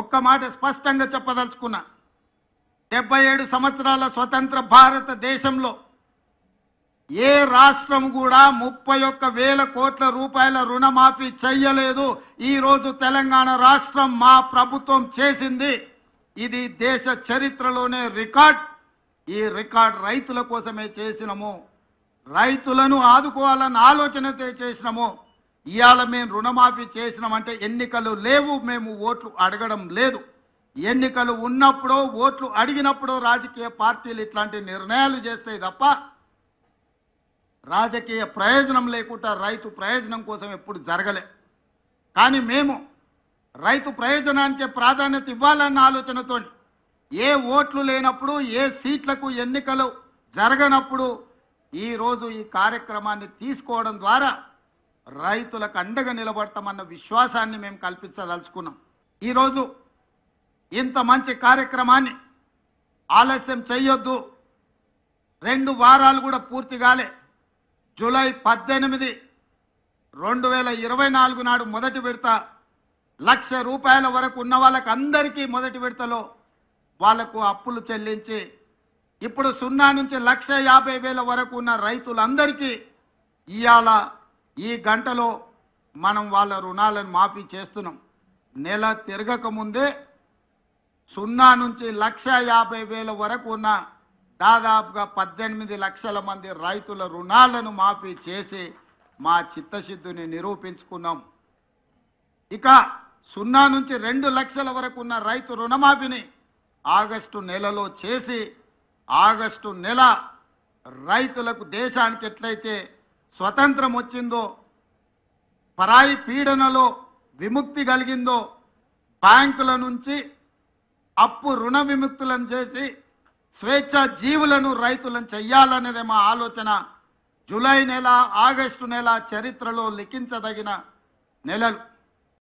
ఒక్క మాట స్పష్టంగా చెప్పదలుచుకున్నా. 77 సంవత్సరాల స్వతంత్ర భారతదేశంలో ఏ రాష్ట్రం కూడా 31,000 కోట్ల రూపాయల రుణమాఫీ చెయ్యలేదు. ఈరోజు తెలంగాణ రాష్ట్రం మా ప్రభుత్వం చేసింది. ఇది దేశ చరిత్రలోనే రికార్డ్. ఈ రికార్డ్ రైతుల కోసమే చేసినాము, రైతులను ఆదుకోవాలన్న ఆలోచనతో చేసినాము. ఇవాళ మేము రుణమాఫీ చేసినామంటే ఎన్నికలు లేవు, మేము ఓట్లు అడగడం లేదు. ఎన్నికలు ఉన్నప్పుడు ఓట్లు అడిగినప్పుడు రాజకీయ పార్టీలు ఇట్లాంటి నిర్ణయాలు చేస్తాయి తప్ప రాజకీయ ప్రయోజనం లేకుండా రైతు ప్రయోజనం కోసం ఎప్పుడు జరగలే. కానీ మేము రైతు ప్రయోజనానికే ప్రాధాన్యత ఇవ్వాలన్న ఆలోచనతో ఏ ఓట్లు లేనప్పుడు ఏ సీట్లకు ఎన్నికలు జరగనప్పుడు ఈరోజు ఈ కార్యక్రమాన్ని తీసుకోవడం ద్వారా రైతులకు అండగా నిలబడతామన్న విశ్వాసాన్ని మేము కల్పించదలుచుకున్నాం. ఈరోజు ఇంత మంచి కార్యక్రమాన్ని ఆలస్యం చేయొద్దు. 2 వారాలు కూడా పూర్తి కాలే. జూలై 18, 2024 నాడు మొదటి విడత 1,00,000 రూపాయల వరకు ఉన్న వాళ్ళకి అందరికీ మొదటి విడతలో వాళ్లకు అప్పులు చెల్లించి ఇప్పుడు 0 నుంచి 1,50,000 వరకు ఉన్న రైతులందరికీ ఇవాళ ఈ గంటలో మనం వాళ్ళ రుణాలను మాఫీ చేస్తున్నాం. నెల తిరగక ముందే 0 నుంచి 1,50,000 వరకు ఉన్న దాదాపుగా 18 లక్షల మంది రైతుల రుణాలను మాఫీ చేసి మా చిత్తశుద్ధిని నిరూపించుకున్నాం. ఇక 0 నుంచి 2 లక్షల వరకు ఉన్న రైతు రుణమాఫీని ఆగస్టు నెలలో చేసి ఆగస్టు నెల రైతులకు దేశానికి ఎట్లయితే స్వతంత్రం వచ్చిందో, పరాయి పీడనలో విముక్తి కలిగిందో, బ్యాంకుల నుంచి అప్పు రుణ విముక్తులను చేసి స్వేచ్ఛ జీవులను రైతులను చెయ్యాలనేదే మా ఆలోచన. జూలై నెల, ఆగస్టు నెల చరిత్రలో లిఖించదగిన నెలలు.